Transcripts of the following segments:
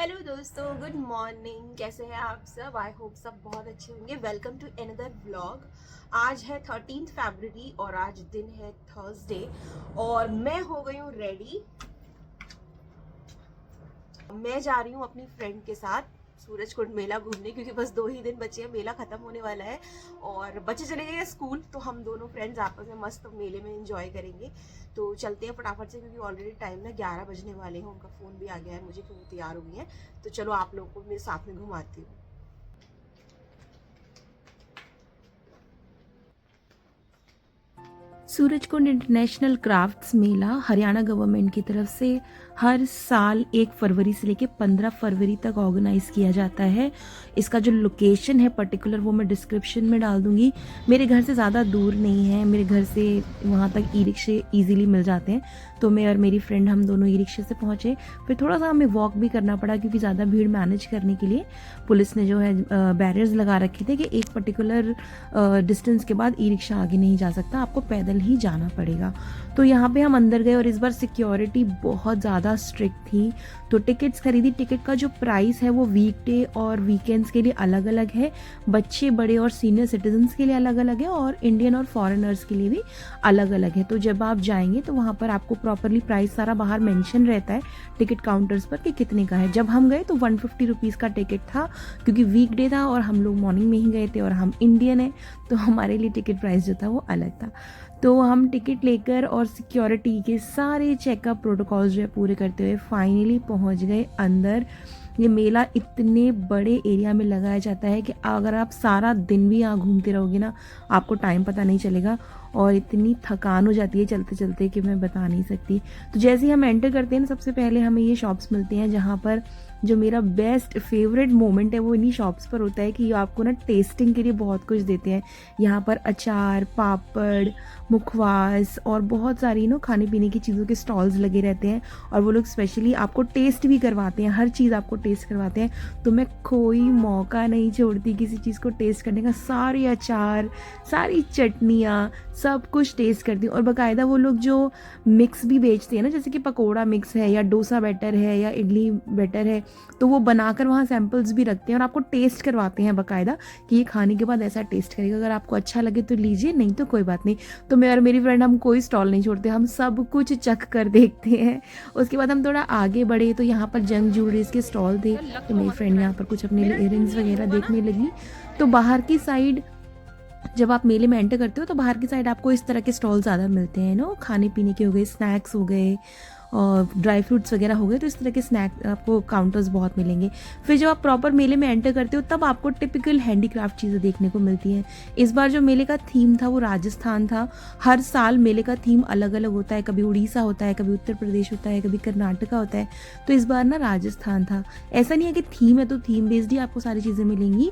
Hello दोस्तों, good morning. कैसे हैं आप सब? आई होप सब बहुत अच्छे होंगे। Welcome to another vlog. आज है 13 फरवरी और आज दिन है थर्सडे और मैं हो गई हूँ रेडी। मैं जा रही हूँ अपनी फ्रेंड के साथ सूरजकुंड मेला घूमने, क्योंकि बस 2 ही दिन बचे हैं, मेला खत्म होने वाला है और बच्चे चले गए स्कूल, तो हम दोनों फ्रेंड्स आपस में मस्त मेले में एंजॉय करेंगे। तो चलते हैं फटाफट से, क्योंकि ऑलरेडी टाइम ना 11 बजने वाले हैं। उनका फ़ोन भी आ गया है मुझे कि वो तैयार हो गई हैं। तो चलो आप लोगों को मेरे साथ में घुमाती हूँ। सूरजकुंड इंटरनेशनल क्राफ्ट्स मेला हरियाणा गवर्नमेंट की तरफ से हर साल 1 फरवरी से लेकर 15 फरवरी तक ऑर्गेनाइज किया जाता है। इसका जो लोकेशन है पर्टिकुलर वो मैं डिस्क्रिप्शन में डाल दूंगी। मेरे घर से ज़्यादा दूर नहीं है, मेरे घर से वहाँ तक ई रिक्शे ईजिली मिल जाते हैं। तो मैं और मेरी फ्रेंड हम दोनों ई रिक्शे से पहुँचे। फिर थोड़ा सा हमें वॉक भी करना पड़ा, क्योंकि ज़्यादा भीड़ मैनेज करने के लिए पुलिस ने जो है बैरियर्स लगा रखे थे कि एक पर्टिकुलर डिस्टेंस के बाद ई रिक्शा आगे नहीं जा सकता, आपको पैदल ही जाना पड़ेगा। तो यहाँ पे हम अंदर गए और इस बार सिक्योरिटी बहुत ज़्यादा स्ट्रिक्ट थी। तो टिकट्स खरीदी। टिकट का जो प्राइस है वो वीकडे और वीकेंड्स के लिए अलग अलग है, बच्चे बड़े और सीनियर सिटीजन्स के लिए अलग अलग है और इंडियन और फॉरेनर्स के लिए भी अलग अलग है। तो जब आप जाएंगे तो वहाँ पर आपको प्रॉपरली प्राइस सारा बाहर मेंशन रहता है टिकट काउंटर्स पर कि कितने का है। जब हम गए तो 150 रुपीज़ का टिकट था, क्योंकि वीकडे था और हम लोग मॉर्निंग में ही गए थे और हम इंडियन है, तो हमारे लिए टिकट प्राइस जो था वो अलग था। तो हम टिकट लेकर और सिक्योरिटी के सारे चेकअप प्रोटोकॉल्स जो है पूरे करते हुए फाइनली पहुंच गए अंदर। ये मेला इतने बड़े एरिया में लगाया जाता है कि अगर आप सारा दिन भी यहाँ घूमते रहोगे ना, आपको टाइम पता नहीं चलेगा और इतनी थकान हो जाती है चलते चलते कि मैं बता नहीं सकती। तो जैसे ही हम एंटर करते हैं ना, सबसे पहले हमें ये शॉप्स मिलते हैं जहाँ पर जो मेरा बेस्ट फेवरेट मोमेंट है वो इन्हीं शॉप्स पर होता है कि आपको ना टेस्टिंग के लिए बहुत कुछ देते हैं। यहाँ पर अचार, पापड़, मुखवास और बहुत सारी खाने पीने की चीज़ों के स्टॉल्स लगे रहते हैं और वो लोग स्पेशली आपको टेस्ट भी करवाते हैं, हर चीज़ आपको टेस्ट करवाते हैं। तो मैं कोई मौका नहीं छोड़ती किसी चीज़ को टेस्ट करने का। सारे अचार, सारी चटनियाँ, सब कुछ टेस्ट करती हूँ। और बाकायदा वो लोग जो मिक्स भी बेचते हैं ना, जैसे कि पकोड़ा मिक्स है या डोसा बैटर है या इडली बैटर है, तो वो बनाकर वहाँ सैंपल्स भी रखते हैं और आपको टेस्ट करवाते हैं बाकायदा कि ये खाने के बाद ऐसा टेस्ट करेगा, अगर आपको अच्छा लगे तो लीजिए, नहीं तो कोई बात नहीं। तो मैं और मेरी फ्रेंड हम कोई स्टॉल नहीं छोड़ते, हम सब कुछ चख कर देखते हैं। उसके बाद हम थोड़ा आगे बढ़े तो यहाँ पर जंग ज्वेलरीज के स्टॉल थे, तो मेरी फ्रेंड यहाँ पर कुछ अपने लिए इयररिंग्स वगैरह देखने लगी। तो बाहर की साइड जब आप मेले में एंटर करते हो तो बाहर की साइड आपको इस तरह के स्टॉल ज़्यादा मिलते हैं ना, खाने पीने के हो गए, स्नैक्स हो गए और ड्राई फ्रूट्स वगैरह हो गए। तो इस तरह के स्नैक आपको काउंटर्स बहुत मिलेंगे। फिर जब आप प्रॉपर मेले में एंटर करते हो तब आपको टिपिकल हैंडीक्राफ्ट चीज़ें देखने को मिलती हैं। इस बार जो मेले का थीम था वो राजस्थान था। हर साल मेले का थीम अलग अलग होता है, कभी उड़ीसा होता है, कभी उत्तर प्रदेश होता है, कभी कर्नाटका होता है। तो इस बार ना राजस्थान था। ऐसा नहीं है कि थीम है तो थीम बेस्ड ही आपको सारी चीज़ें मिलेंगी।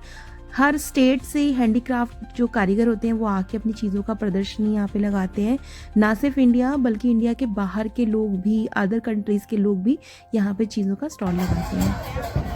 हर स्टेट से हैंडीक्राफ्ट जो कारीगर होते हैं वो आके अपनी चीज़ों का प्रदर्शनी यहाँ पे लगाते हैं। ना सिर्फ इंडिया बल्कि इंडिया के बाहर के लोग भी, अदर कंट्रीज़ के लोग भी यहाँ पे चीज़ों का स्टॉल लगाते हैं।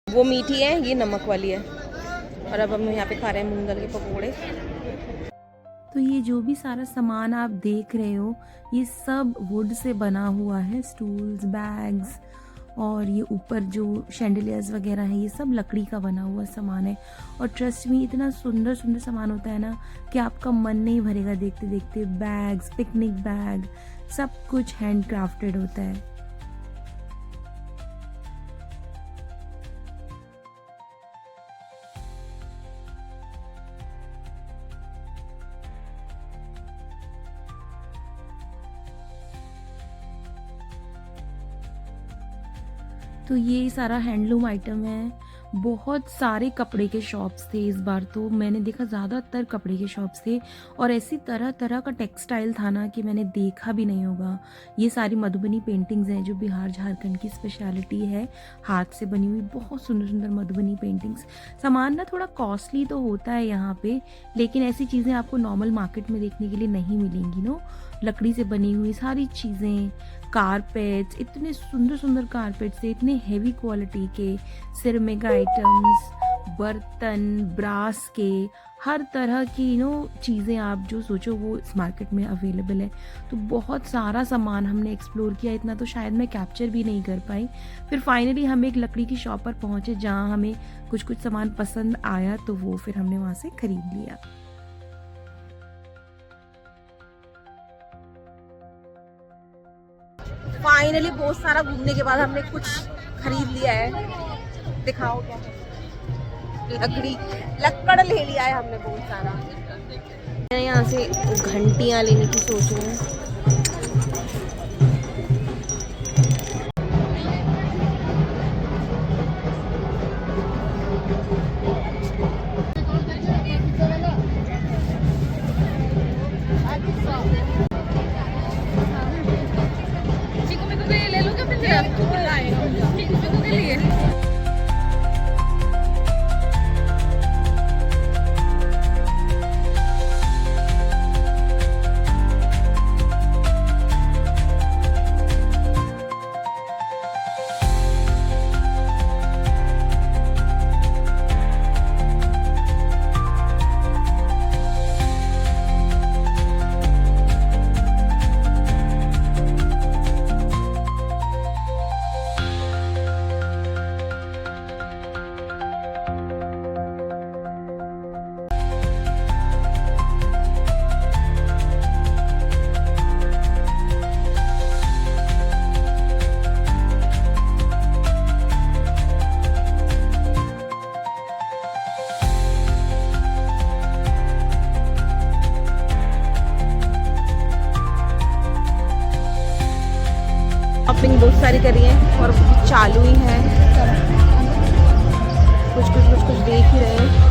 वो मीठी है, ये नमक वाली है। और अब हम यहाँ पे खा रहे हैं मूंगल के पकौड़े। तो ये जो भी सारा सामान आप देख रहे हो ये सब वुड से बना हुआ है। स्टूल्स, बैग्स और ये ऊपर जो शैंडलियर्स वगैरह हैं ये सब लकड़ी का बना हुआ सामान है। और ट्रस्ट में इतना सुंदर सुंदर सामान होता है ना कि आपका मन नहीं भरेगा देखते देखते। बैग्स, पिकनिक बैग, सब कुछ हैंड क्राफ्टेड होता है। तो ये सारा हैंडलूम आइटम है। बहुत सारे कपड़े के शॉप्स थे इस बार, तो मैंने देखा ज़्यादातर कपड़े के शॉप्स थे और ऐसी तरह तरह का टेक्सटाइल था ना कि मैंने देखा भी नहीं होगा। ये सारी मधुबनी पेंटिंग्स हैं जो बिहार झारखंड की स्पेशलिटी है, हाथ से बनी हुई बहुत सुंदर सुंदर मधुबनी पेंटिंग्स। सामान ना थोड़ा कॉस्टली तो होता है यहाँ पे, लेकिन ऐसी चीज़ें आपको नॉर्मल मार्केट में देखने के लिए नहीं मिलेंगी नो। लकड़ी से बनी हुई सारी चीज़ें, कारपेट्स, इतने सुंदर सुंदर कारपेट्स थे, इतने हेवी क्वालिटी के, सिरेमिक आइटम्स, बर्तन, ब्रास के, हर तरह की चीज़ें आप जो सोचो वो इस मार्केट में अवेलेबल है। तो बहुत सारा सामान हमने एक्सप्लोर किया, इतना तो शायद मैं कैप्चर भी नहीं कर पाई। फिर फाइनली हम एक लकड़ी की शॉप पर पहुँचे जहाँ हमें कुछ कुछ सामान पसंद आया, तो वो फिर हमने वहाँ से खरीद लिया। फाइनली बहुत सारा घूमने के बाद हमने कुछ खरीद लिया है। दिखाओ क्या है। लकड़ ले लिया है हमने बहुत सारा। मैं यहाँ से घंटियाँ लेने की सोच रही हूँ। शॉपिंग बहुत सारी करी है और चालू ही है, कुछ देख ही रहे हैं।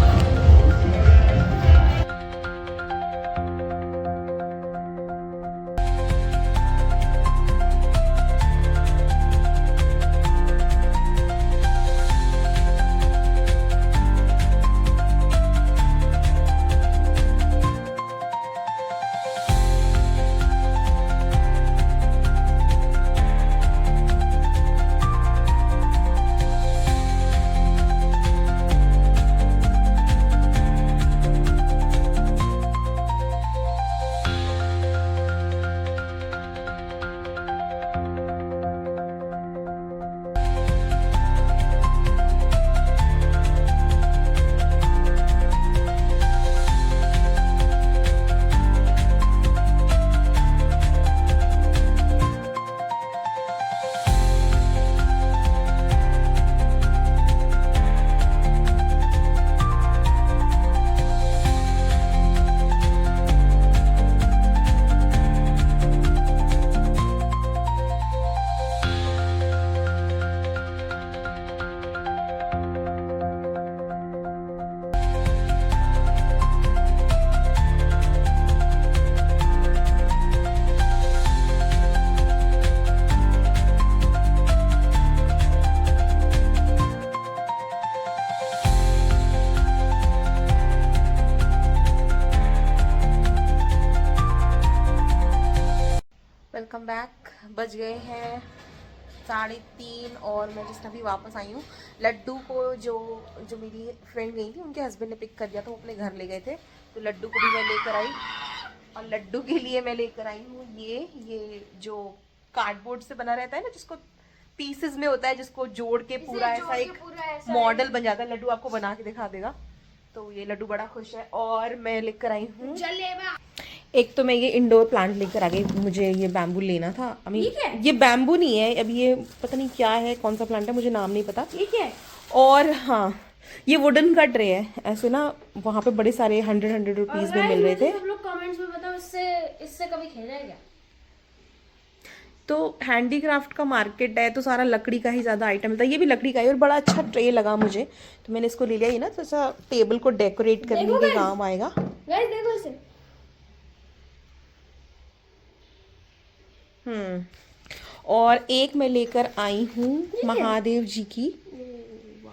Welcome back. बज गए हैं 3:30 और मैं जस्ट अभी वापस आई हूँ। लड्डू को जो मेरी फ्रेंड गई थी उनके हस्बैंड ने पिक कर दिया था, वो अपने घर ले गए थे, तो लड्डू को भी मैं लेकर आई। और लड्डू के लिए मैं लेकर आई हूँ ये जो कार्डबोर्ड से बना रहता है ना, जिसको पीसेस में होता है, जिसको जोड़ के पूरा ऐसा एक मॉडल बन जाता है। लड्डू आपको बना के दिखा देगा। तो ये लड्डू बड़ा खुश है। और मैं लेकर आई हूँ एक, तो मैं ये इंडोर प्लांट लेकर आ गई। मुझे ये बैम्बू लेना था। ये बैम्बू नहीं है, अब ये पता नहीं क्या है, कौन सा प्लांट है, मुझे नाम नहीं पता। ठीक है। और हाँ, ये वुडन का ट्रे है। ऐसे ना वहाँ पे बड़े सारे 100 रुपीज में मिल रहे थे। सब लोग कमेंट्स में बताओ, इससे कभी खेला है क्या? तो हैंडीक्राफ्ट का मार्केट है तो सारा लकड़ी का ही ज़्यादा आइटम मिलता है। ये भी लकड़ी का है और बड़ा अच्छा ट्रे लगा मुझे, तो मैंने इसको ले लिया। ये ना तो ऐसा टेबल को डेकोरेट करने के काम आएगा। देखो इसे। और एक मैं लेकर आई हूँ महादेव जी की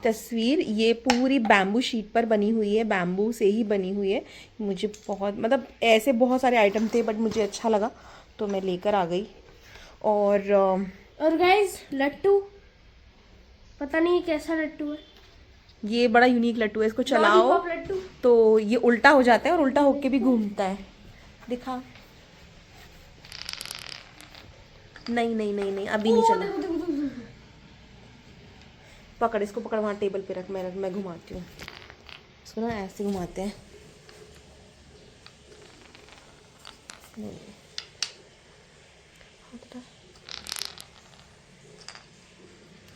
तस्वीर। ये पूरी बैम्बू शीट पर बनी हुई है, बैम्बू से ही बनी हुई है। मुझे बहुत मतलब ऐसे बहुत सारे आइटम थे बट मुझे अच्छा लगा तो मैं लेकर आ गई। और गाइस लट्टू, पता नहीं कैसा लट्टू है, ये बड़ा यूनिक लट्टू है। इसको चलाओ लॉलीपॉप लट्टू। तो ये उल्टा हो जाता है और उल्टा होके भी घूमता है। दिखा, नहीं नहीं नहीं नहीं अभी नहीं चला। पकड़ इसको, पकड़ वहाँ टेबल पे रख, मैं घुमाती हूँ इसको ना, ऐसे घुमाते हैं।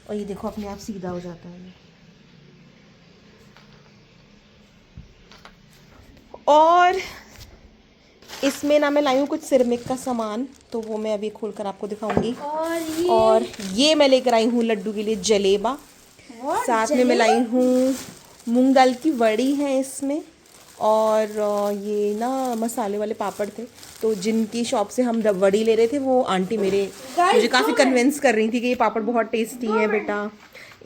और ये देखो अपने आप सीधा हो जाता है। और इसमें ना मैं लाई हूँ कुछ सिरेमिक का सामान, तो वो मैं अभी खोलकर आपको दिखाऊंगी। और ये मैं लेकर आई हूँ लड्डू के लिए जलेबा। साथ में मैं लाई हूँ मूंग दाल की वड़ी है इसमें। और ये ना मसाले वाले पापड़ थे, तो जिनकी शॉप से हम वड़ी ले रहे थे वो आंटी मुझे काफ़ी कन्विंस कर रही थी कि ये पापड़ बहुत टेस्टी है बेटा,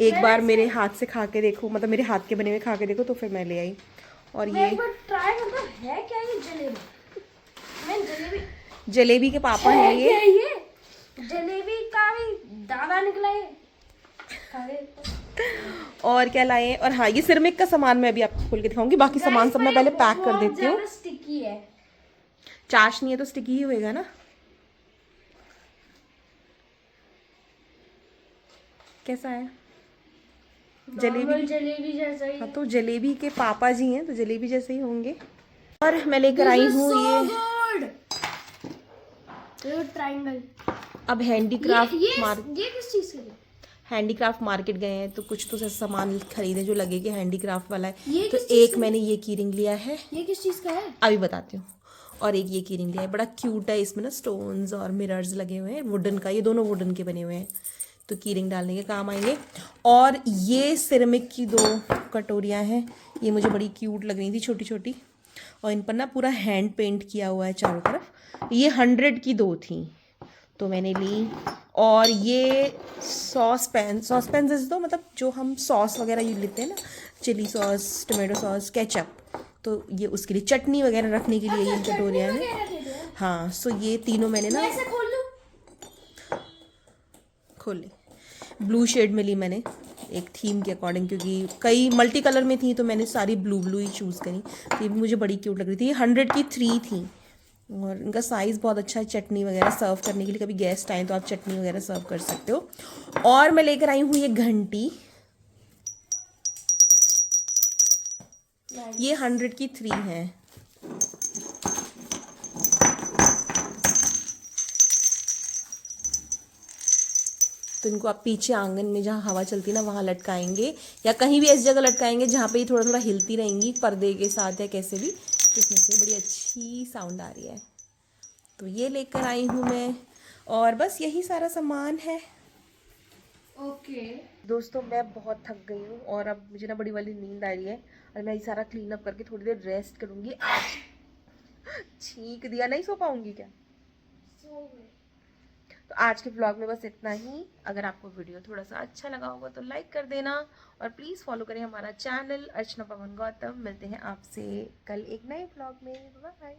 एक बार मेरे हाथ से खा के देखो, मतलब मेरे हाथ के बने हुए खा के देखो। तो फिर मैं ले आई। और ये ट्राई करता है क्या ये जलेबी? जलेबी के पापा हैं ये। जलेबी का भी दादा निकला है। और क्या लाए? और हाँ, ये सिरेमिक का सामान मैं अभी आपको खोल के दिखाऊंगी। बाकी सामान सब मैं पहले पैक कर देती हूँ। स्टिकी है, चाशनी है तो स्टिकी ही होएगा ना। कैसा है? जलेबी जैसा ही। हाँ, तो जलेबी के पापा जी हैं तो जलेबी जैसे ही होंगे। और मैं लेकर आई हूँ ये ट्रायंगल। अब हैंडीक्राफ्ट ये किस चीज के लिए? हैंडीक्राफ्ट मार्केट गए हैं तो कुछ तो सामान खरीदे जो लगे कि हैंडीक्राफ्ट वाला है। तो एक मैंने ये कीरिंग लिया है। ये किस चीज का है अभी बताती हूँ। और एक ये कीरिंग लिया है, बड़ा क्यूट है। इसमें ना स्टोन्स और मिरर्स लगे हुए हैं वुडन का, ये दोनों वुडन के बने हुए हैं, तो कीरिंग डालने के काम आएंगे। और ये सिरेमिक की 2 कटोरियाँ हैं, ये मुझे बड़ी क्यूट लग रही थी, छोटी छोटी। और इन पर ना पूरा हैंड पेंट किया हुआ है चारों तरफ। ये 100 की 2 थी तो मैंने ली। और ये सॉसपैन जैसे तो मतलब जो हम सॉस वगैरह यूज लेते हैं ना, chilli sauce, tomato sauce, ketchup, तो ये उसके लिए चटनी वगैरह रखने के लिए ये कटोरियाँ हैं। हाँ, सो ये तीनों मैंने ना खोल ली। ब्लू शेड में ली मैंने एक थीम के अकॉर्डिंग, क्योंकि कई मल्टी कलर में थी तो मैंने सारी ब्लू ही चूज़ करी। तो ये भी मुझे बड़ी क्यूट लग रही थी। ये 100 की 3 थी और इनका साइज़ बहुत अच्छा है। चटनी वगैरह सर्व करने के लिए, कभी गेस्ट आए तो आप चटनी वगैरह सर्व कर सकते हो। और मैं लेकर आई हूँ ये घंटी, ये 100 की 3 है। तो इनको आप पीछे आंगन में जहाँ हवा चलती है ना वहाँ लटकाएंगे, या कहीं भी ऐसी जगह लटकाएंगे जहाँ पे ये थोड़ा थोड़ा हिलती रहेंगी पर्दे के साथ या कैसे भी, इसमें से बड़ी अच्छी साउंड आ रही है। तो ये लेकर आई हूँ मैं। और बस यही सारा सामान है। ओके दोस्तों, मैं बहुत थक गई हूँ और अब मुझे ना बड़ी वाली नींद आ रही है और मैं ये सारा क्लीन अप करके थोड़ी देर रेस्ट करूँगी। आज छींक दिया, नहीं सो पाऊँगी क्या? तो आज के ब्लॉग में बस इतना ही। अगर आपको वीडियो थोड़ा सा अच्छा लगा होगा तो लाइक कर देना और प्लीज़ फॉलो करें हमारा चैनल अर्चना पवन गौतम। मिलते हैं आपसे कल एक नए ब्लॉग में। Bye bye.